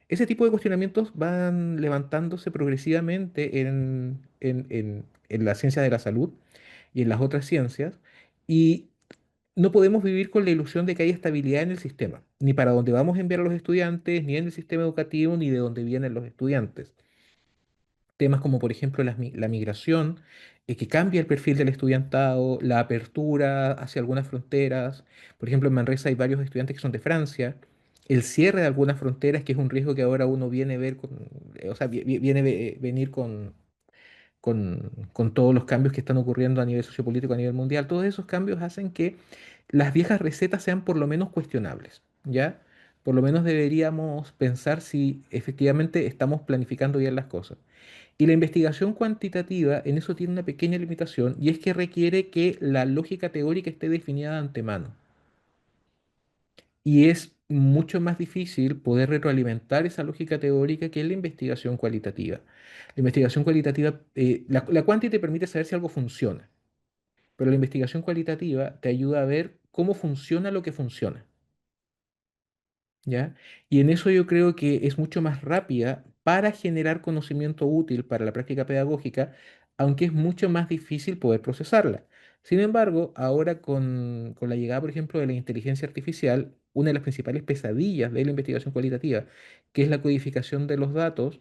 Ese tipo de cuestionamientos van levantándose progresivamente en la ciencia de la salud y en las otras ciencias, y no podemos vivir con la ilusión de que hay estabilidad en el sistema, ni para dónde vamos a enviar a los estudiantes, ni en el sistema educativo, ni de dónde vienen los estudiantes. Temas como, por ejemplo, la migración, que cambia el perfil del estudiantado, la apertura hacia algunas fronteras. Por ejemplo, en Manresa hay varios estudiantes que son de Francia. El cierre de algunas fronteras, que es un riesgo que ahora uno viene a ver o sea, viene a venir con todos los cambios que están ocurriendo a nivel sociopolítico, a nivel mundial. Todos esos cambios hacen que las viejas recetas sean por lo menos cuestionables, ¿ya? Por lo menos deberíamos pensar si efectivamente estamos planificando bien las cosas. Y la investigación cuantitativa en eso tiene una pequeña limitación, y es que requiere que la lógica teórica esté definida de antemano. Y es mucho más difícil poder retroalimentar esa lógica teórica que la investigación cualitativa. La investigación cualitativa, la cuanti te permite saber si algo funciona, pero la investigación cualitativa te ayuda a ver cómo funciona lo que funciona. ¿Ya? Y en eso yo creo que es mucho más rápida para generar conocimiento útil para la práctica pedagógica, aunque es mucho más difícil poder procesarla. Sin embargo, ahora con la llegada, por ejemplo, de la inteligencia artificial, una de las principales pesadillas de la investigación cualitativa, que es la codificación de los datos,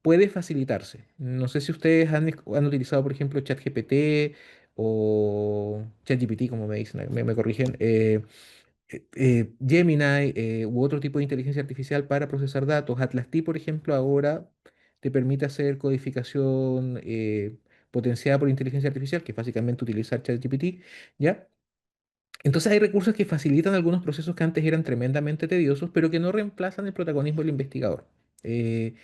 puede facilitarse. No sé si ustedes han utilizado, por ejemplo, ChatGPT o ChatGPT, como me dicen, me corrigen, Gemini u otro tipo de inteligencia artificial para procesar datos. Atlas-T, por ejemplo, ahora te permite hacer codificación potenciada por inteligencia artificial, que es básicamente utilizar ChatGPT, ¿ya? Entonces hay recursos que facilitan algunos procesos que antes eran tremendamente tediosos, pero que no reemplazan el protagonismo del investigador. Eh,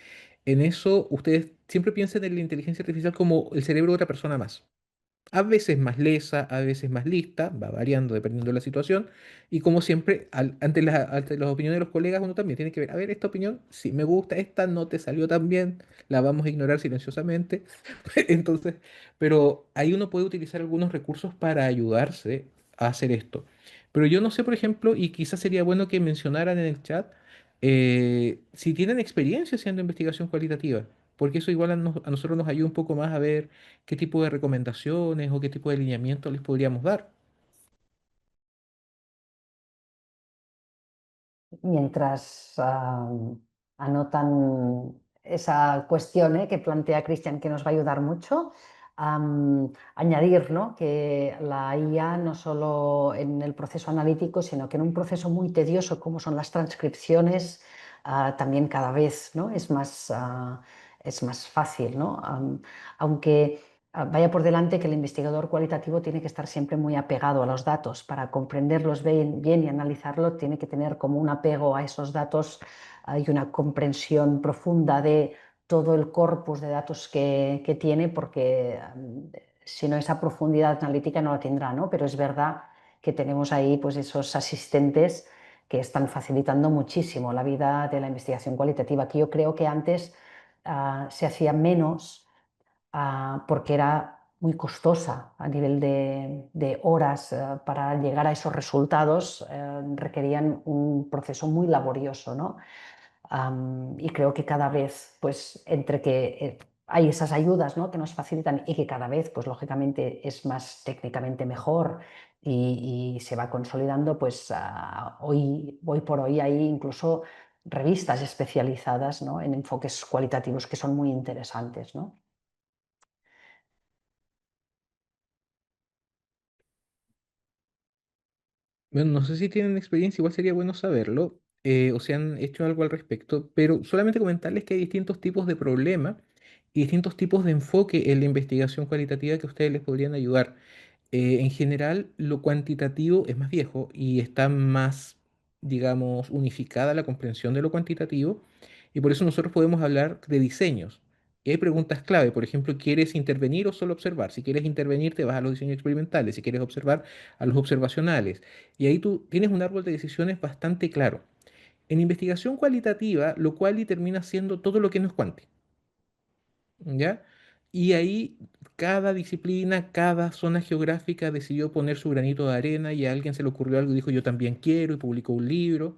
en eso, ustedes siempre piensen en la inteligencia artificial como el cerebro de otra persona más. A veces más lesa, a veces más lista, va variando dependiendo de la situación. Y como siempre, ante las opiniones de los colegas, uno también tiene que ver, a ver, esta opinión, si me gusta, esta no te salió tan bien, la vamos a ignorar silenciosamente. Entonces, pero ahí uno puede utilizar algunos recursos para ayudarse a hacer esto. Pero yo no sé, por ejemplo, y quizás sería bueno que mencionaran en el chat, si tienen experiencia haciendo investigación cualitativa, porque eso igual a nosotros nos ayuda un poco más a ver qué tipo de recomendaciones o qué tipo de alineamiento les podríamos dar. Mientras anotan esa cuestión que plantea Cristian, que nos va a ayudar mucho. Añadir, ¿no?, que la IA no solo en el proceso analítico, sino que en un proceso muy tedioso como son las transcripciones, también cada vez, ¿no?, es más fácil, ¿no? Aunque vaya por delante que el investigador cualitativo tiene que estar siempre muy apegado a los datos. Para comprenderlos bien y analizarlo, tiene que tener como un apego a esos datos y una comprensión profunda de todo el corpus de datos que tiene, porque si no, esa profundidad analítica no la tendrá, ¿no? Pero es verdad que tenemos ahí pues esos asistentes que están facilitando muchísimo la vida de la investigación cualitativa, que yo creo que antes se hacía menos porque era muy costosa a nivel de horas para llegar a esos resultados, requerían un proceso muy laborioso, ¿no? Y creo que cada vez, pues, entre que hay esas ayudas, ¿no?, que nos facilitan y que cada vez, pues, lógicamente es más técnicamente mejor y se va consolidando, pues, hoy por hoy hay incluso revistas especializadas, ¿no?, en enfoques cualitativos que son muy interesantes, ¿no? Bueno, no sé si tienen experiencia, igual sería bueno saberlo, o si han hecho algo al respecto, pero solamente comentarles que hay distintos tipos de problemas y distintos tipos de enfoque en la investigación cualitativa que ustedes les podrían ayudar. En general, lo cuantitativo es más viejo y está más, digamos, unificada la comprensión de lo cuantitativo, y por eso nosotros podemos hablar de diseños. Y hay preguntas clave, por ejemplo, ¿quieres intervenir o solo observar? Si quieres intervenir, te vas a los diseños experimentales; si quieres observar, a los observacionales. Y ahí tú tienes un árbol de decisiones bastante claro. En investigación cualitativa, lo cual termina siendo todo lo que no es cuanti. ¿Ya? Y ahí cada disciplina, cada zona geográfica decidió poner su granito de arena, y a alguien se le ocurrió algo y dijo yo también quiero, y publicó un libro.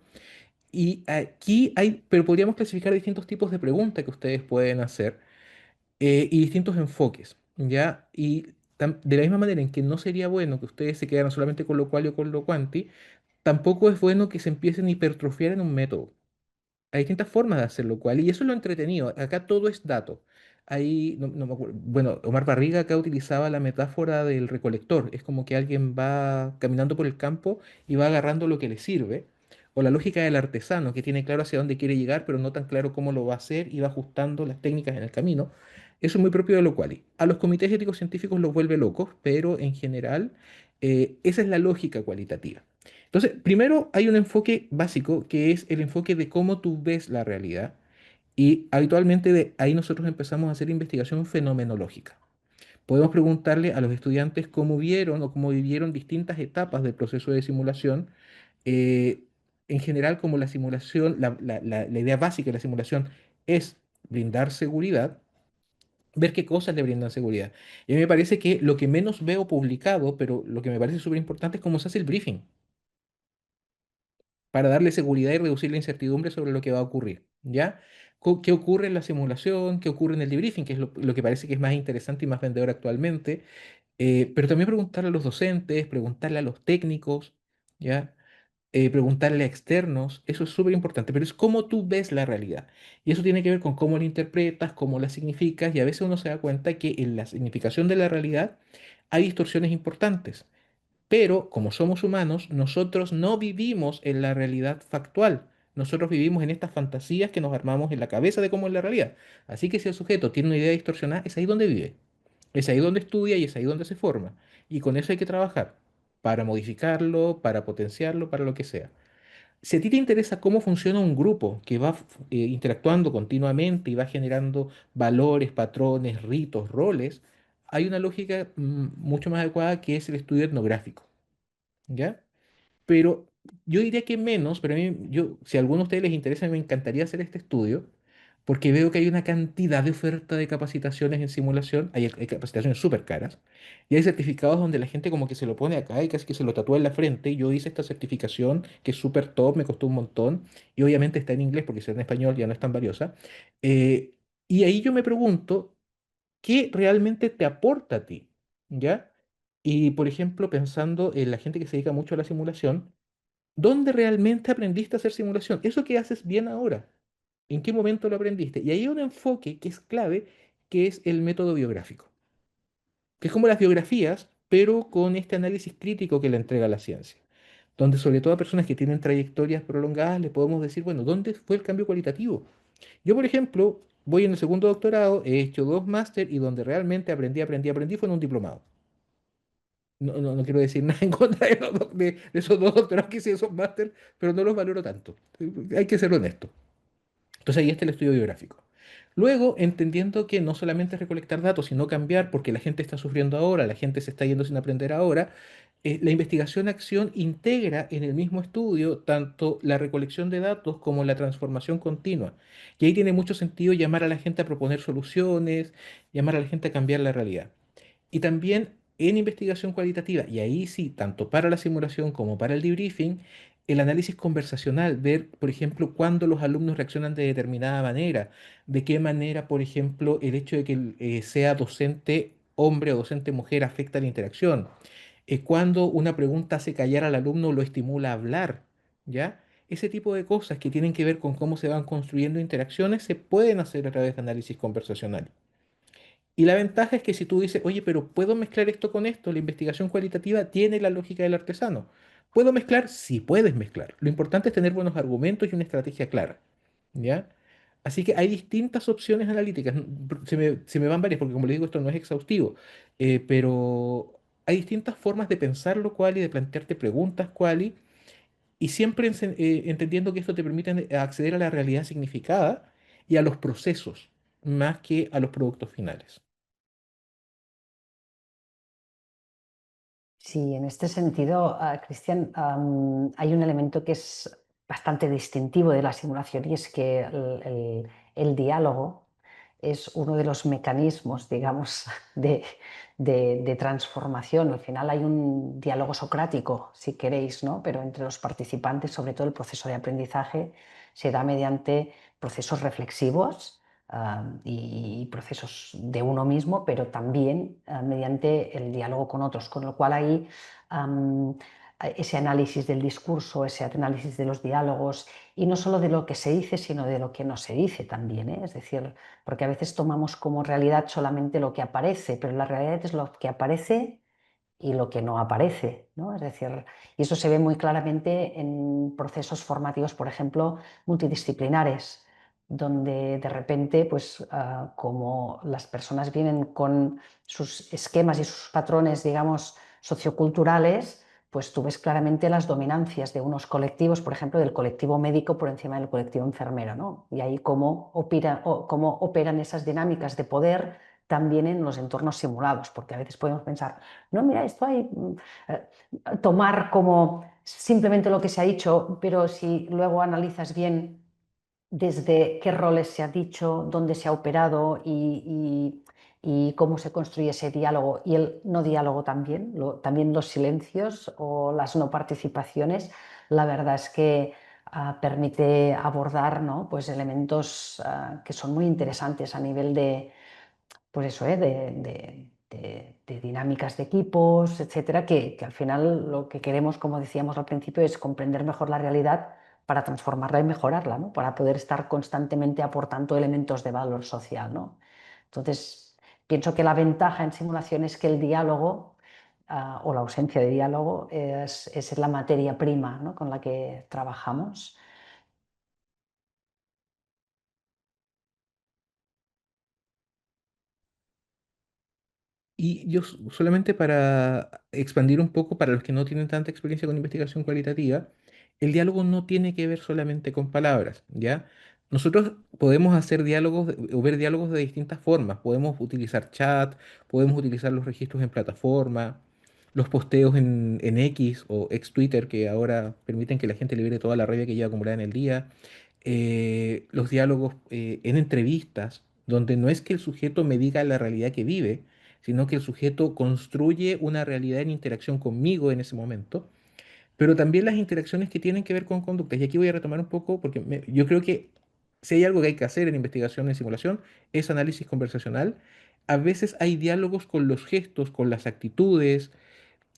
Y aquí hay, pero podríamos clasificar distintos tipos de preguntas que ustedes pueden hacer y distintos enfoques, ¿ya? Y de la misma manera en que no sería bueno que ustedes se quedaran solamente con lo cual o con lo cuanti, tampoco es bueno que se empiecen a hipertrofiar en un método. Hay distintas formas de hacerlo, cual, y eso es lo entretenido. Acá todo es dato. Ahí, no me acuerdo. Bueno, Omar Barriga acá utilizaba la metáfora del recolector. Es como que alguien va caminando por el campo y va agarrando lo que le sirve. O la lógica del artesano, que tiene claro hacia dónde quiere llegar, pero no tan claro cómo lo va a hacer, y va ajustando las técnicas en el camino. Eso es muy propio de lo cual. A los comités éticos científicos los vuelve locos, pero en general, esa es la lógica cualitativa. Entonces, primero hay un enfoque básico que es el enfoque de cómo tú ves la realidad, y habitualmente de ahí nosotros empezamos a hacer investigación fenomenológica. Podemos preguntarle a los estudiantes cómo vieron o cómo vivieron distintas etapas del proceso de simulación. eh, en general, como la simulación, la idea básica de la simulación es brindar seguridad, ver qué cosas le brindan seguridad. Y a mí me parece que lo que menos veo publicado, pero lo que me parece súper importante, es cómo se hace el briefing para darle seguridad y reducir la incertidumbre sobre lo que va a ocurrir, ¿ya? ¿Qué ocurre en la simulación? ¿Qué ocurre en el debriefing? Que es lo que parece que es más interesante y más vendedor actualmente. Pero también preguntarle a los docentes, preguntarle a los técnicos, ¿ya? preguntarle a externos, eso es súper importante, pero es cómo tú ves la realidad. Y eso tiene que ver con cómo la interpretas, cómo la significas, y a veces uno se da cuenta que en la significación de la realidad hay distorsiones importantes. Pero como somos humanos, nosotros no vivimos en la realidad factual. Nosotros vivimos en estas fantasías que nos armamos en la cabeza de cómo es la realidad. Así que si el sujeto tiene una idea distorsionada, es ahí donde vive, es ahí donde estudia y es ahí donde se forma. Y con eso hay que trabajar para modificarlo, para potenciarlo, para lo que sea. Si a ti te interesa cómo funciona un grupo que va interactuando continuamente y va generando valores, patrones, ritos, roles, hay una lógica mucho más adecuada que es el estudio etnográfico. ¿Ya? Pero yo diría que menos, pero a mí, si a alguno de ustedes les interesa, me encantaría hacer este estudio, porque veo que hay una cantidad de oferta de capacitaciones en simulación, hay capacitaciones súper caras, y hay certificados donde la gente como que se lo pone acá y casi que se lo tatúa en la frente. Yo hice esta certificación, que es súper top, me costó un montón, y obviamente está en inglés, porque si es en español ya no es tan valiosa. Eh, y ahí yo me pregunto, ¿qué realmente te aporta a ti? ¿Ya? Y, por ejemplo, pensando en la gente que se dedica mucho a la simulación, ¿dónde realmente aprendiste a hacer simulación? Eso que haces bien ahora, ¿en qué momento lo aprendiste? Y ahí hay un enfoque que es clave, que es el método biográfico, que es como las biografías, pero con este análisis crítico que le entrega la ciencia, donde sobre todo a personas que tienen trayectorias prolongadas le podemos decir, bueno, ¿dónde fue el cambio cualitativo? Yo, por ejemplo, voy en el segundo doctorado, he hecho dos máster y donde realmente aprendí fue en un diplomado. No quiero decir nada en contra de esos dos doctorados que hice, esos máster, pero no los valoro tanto. Hay que ser honesto. Entonces ahí está el estudio biográfico. Luego, entendiendo que no solamente es recolectar datos, sino cambiar, porque la gente está sufriendo ahora, la gente se está yendo sin aprender ahora, la investigación-acción integra en el mismo estudio tanto la recolección de datos como la transformación continua. Y ahí tiene mucho sentido llamar a la gente a proponer soluciones, llamar a la gente a cambiar la realidad. Y también en investigación cualitativa, y ahí sí, tanto para la simulación como para el debriefing, el análisis conversacional, ver, por ejemplo, cuándo los alumnos reaccionan de determinada manera, de qué manera, por ejemplo, el hecho de que sea docente hombre o docente mujer afecta la interacción, cuándo una pregunta hace callar al alumno o lo estimula a hablar, ¿ya? Ese tipo de cosas que tienen que ver con cómo se van construyendo interacciones se pueden hacer a través de análisis conversacional. Y la ventaja es que si tú dices, oye, pero ¿puedo mezclar esto con esto? La investigación cualitativa tiene la lógica del artesano. ¿Puedo mezclar? Sí, puedes mezclar. Lo importante es tener buenos argumentos y una estrategia clara. ¿Ya? Así que hay distintas opciones analíticas. Se me van varias, porque como les digo, esto no es exhaustivo. Pero hay distintas formas de pensarlo, cual y de plantearte preguntas, cual y siempre entendiendo que esto te permite acceder a la realidad significada y a los procesos, más que a los productos finales. Sí, en este sentido, Cristian, hay un elemento que es bastante distintivo de la simulación y es que el diálogo es uno de los mecanismos, digamos, de transformación. Al final hay un diálogo socrático, si queréis, ¿no? Pero entre los participantes, sobre todo el proceso de aprendizaje, se da mediante procesos reflexivos y procesos de uno mismo, pero también mediante el diálogo con otros, con lo cual ahí ese análisis del discurso, ese análisis de los diálogos, y no solo de lo que se dice, sino de lo que no se dice también, ¿eh? Es decir, porque a veces tomamos como realidad solamente lo que aparece, pero la realidad es lo que aparece y lo que no aparece, ¿no? Es decir, y eso se ve muy claramente en procesos formativos, por ejemplo, multidisciplinares, donde de repente, pues como las personas vienen con sus esquemas y sus patrones, digamos, socioculturales, pues tú ves claramente las dominancias de unos colectivos, por ejemplo, del colectivo médico por encima del colectivo enfermero, ¿no? Y ahí cómo operan esas dinámicas de poder también en los entornos simulados, porque a veces podemos pensar, no, mira, esto hay, tomar como simplemente lo que se ha dicho, pero si luego analizas bien desde qué roles se ha dicho, dónde se ha operado y cómo se construye ese diálogo y el no diálogo también, también los silencios o las no participaciones, la verdad es que permite abordar, ¿no? Pues elementos que son muy interesantes a nivel de, pues eso, de dinámicas de equipos, etcétera, que al final lo que queremos, como decíamos al principio, es comprender mejor la realidad para transformarla y mejorarla, ¿no? Para poder estar constantemente aportando elementos de valor social, ¿no? Entonces, pienso que la ventaja en simulación es que el diálogo o la ausencia de diálogo es la materia prima, ¿no? Con la que trabajamos. Y yo solamente para expandir un poco, para los que no tienen tanta experiencia con investigación cualitativa, el diálogo no tiene que ver solamente con palabras, ¿ya? Nosotros podemos hacer diálogos o ver diálogos de distintas formas. Podemos utilizar chat, podemos utilizar los registros en plataforma, los posteos en X o ex Twitter, que ahora permiten que la gente libere toda la rabia que lleva acumulada en el día, los diálogos en entrevistas, donde no es que el sujeto me diga la realidad que vive, sino que el sujeto construye una realidad en interacción conmigo en ese momento, pero también las interacciones que tienen que ver con conductas. Y aquí voy a retomar un poco, porque yo creo que si hay algo que hay que hacer en investigación en simulación, es análisis conversacional. A veces hay diálogos con los gestos, con las actitudes.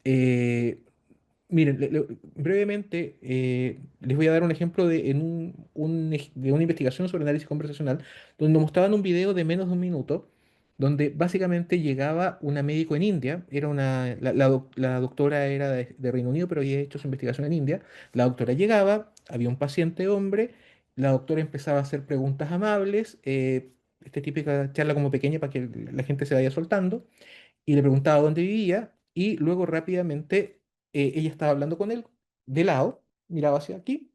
eh, Miren, brevemente les voy a dar un ejemplo de una investigación sobre análisis conversacional, donde mostraban un video de menos de un minuto, donde básicamente llegaba una médico en India, era la doctora era de Reino Unido, pero había hecho su investigación en India. La doctora llegaba, había un paciente hombre, la doctora empezaba a hacer preguntas amables, esta típica charla como pequeña para que la gente se vaya soltando y le preguntaba dónde vivía y luego rápidamente ella estaba hablando con él de lado, miraba hacia aquí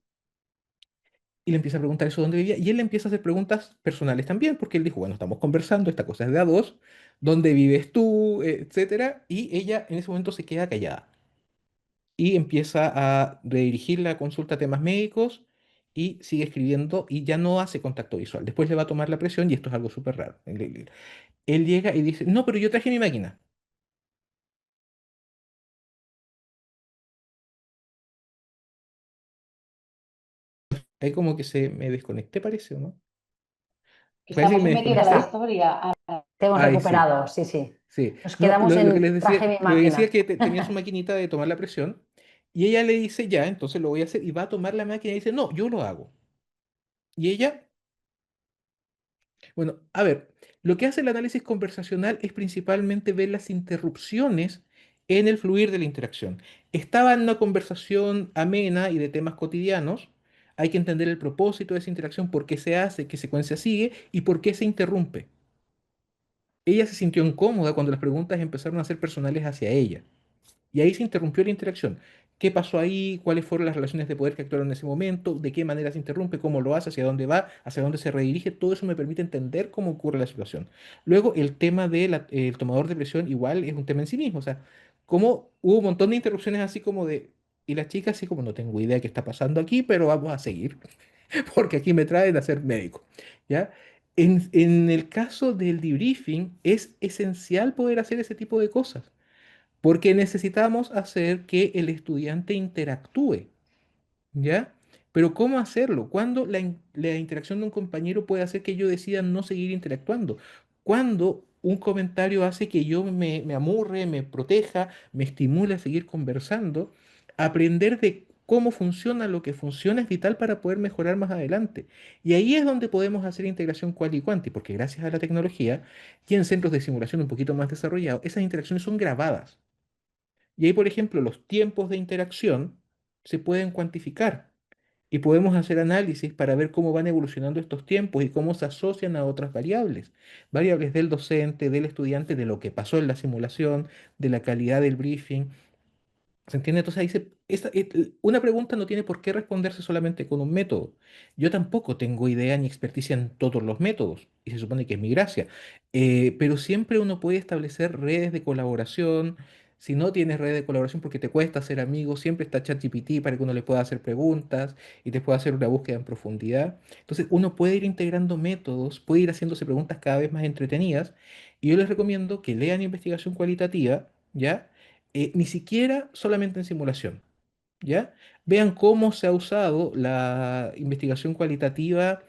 y le empieza a preguntar eso dónde vivía y él le empieza a hacer preguntas personales también porque él dijo, bueno, estamos conversando, esta cosa es de a dos, ¿dónde vives tú? Etcétera, y ella en ese momento se queda callada y empieza a redirigir la consulta a temas médicos y sigue escribiendo y ya no hace contacto visual. Después le va a tomar la presión y esto es algo súper raro. Él llega y dice, no, pero yo traje mi máquina. Ahí como que se me desconecté, parece, ¿o no? Parece que Estamos me en medio de la desconecté. historia. Te hemos Ay, sí, recuperado, sí, sí. sí. Nos No, quedamos lo que en les decía, traje mi lo que decía es máquina. que tenía su maquinita de tomar la presión y ella le dice, ya, entonces lo voy a hacer y va a tomar la máquina y dice, no, yo lo hago. Y ella, bueno, a ver, lo que hace el análisis conversacional es principalmente ver las interrupciones en el fluir de la interacción. Estaba en una conversación amena y de temas cotidianos. Hay que entender el propósito de esa interacción, por qué se hace, qué secuencia sigue y por qué se interrumpe. Ella se sintió incómoda cuando las preguntas empezaron a ser personales hacia ella. Y ahí se interrumpió la interacción. ¿Qué pasó ahí? ¿Cuáles fueron las relaciones de poder que actuaron en ese momento? ¿De qué manera se interrumpe? ¿Cómo lo hace? ¿Hacia dónde va? ¿Hacia dónde se redirige? Todo eso me permite entender cómo ocurre la situación. Luego, el tema del tomador de presión igual es un tema en sí mismo. O sea, cómo hubo un montón de interrupciones así como de... Y la chica así como no tengo idea qué está pasando aquí, pero vamos a seguir, porque aquí me traen a ser médico. ¿Ya? En el caso del debriefing es esencial poder hacer ese tipo de cosas porque necesitamos hacer que el estudiante interactúe, ¿ya? Pero ¿cómo hacerlo? ¿Cuándo la interacción de un compañero puede hacer que yo decida no seguir interactuando? ¿Cuándo un comentario hace que yo me amurre, me proteja, me estimule a seguir conversando? Aprender de cómo funciona lo que funciona es vital para poder mejorar más adelante. Y ahí es donde podemos hacer integración cual y cuanti, porque gracias a la tecnología y en centros de simulación un poquito más desarrollados, esas interacciones son grabadas. Y ahí, por ejemplo, los tiempos de interacción se pueden cuantificar y podemos hacer análisis para ver cómo van evolucionando estos tiempos y cómo se asocian a otras variables. Variables del docente, del estudiante, de lo que pasó en la simulación, de la calidad del briefing. ¿Se entiende? Entonces ahí una pregunta no tiene por qué responderse solamente con un método. Yo tampoco tengo idea ni experticia en todos los métodos, y se supone que es mi gracia. Pero siempre uno puede establecer redes de colaboración. Si no tienes redes de colaboración porque te cuesta hacer amigos, siempre está ChatGPT para que uno le pueda hacer preguntas y te pueda hacer una búsqueda en profundidad. Entonces uno puede ir integrando métodos, puede ir haciéndose preguntas cada vez más entretenidas, y yo les recomiendo que lean investigación cualitativa, ¿ya? Ni siquiera solamente en simulación, ¿ya? Vean cómo se ha usado la investigación cualitativa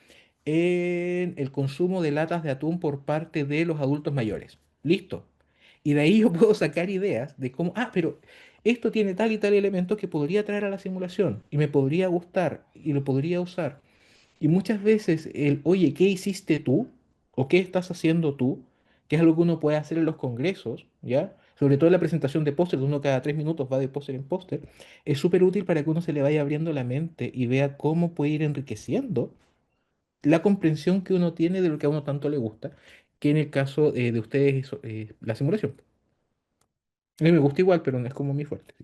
en el consumo de latas de atún por parte de los adultos mayores. Listo. Y de ahí yo puedo sacar ideas de cómo, pero esto tiene tal y tal elemento que podría traer a la simulación y me podría gustar y lo podría usar. Y muchas veces oye, ¿qué hiciste tú? ¿O qué estás haciendo tú? Que es algo que uno puede hacer en los congresos, ¿ya? Sobre todo en la presentación de póster, uno cada 3 minutos va de póster en póster. Es súper útil para que uno se le vaya abriendo la mente y vea cómo puede ir enriqueciendo la comprensión que uno tiene de lo que a uno tanto le gusta, que en el caso de ustedes es la simulación. A mí me gusta igual, pero no es como mi fuerte.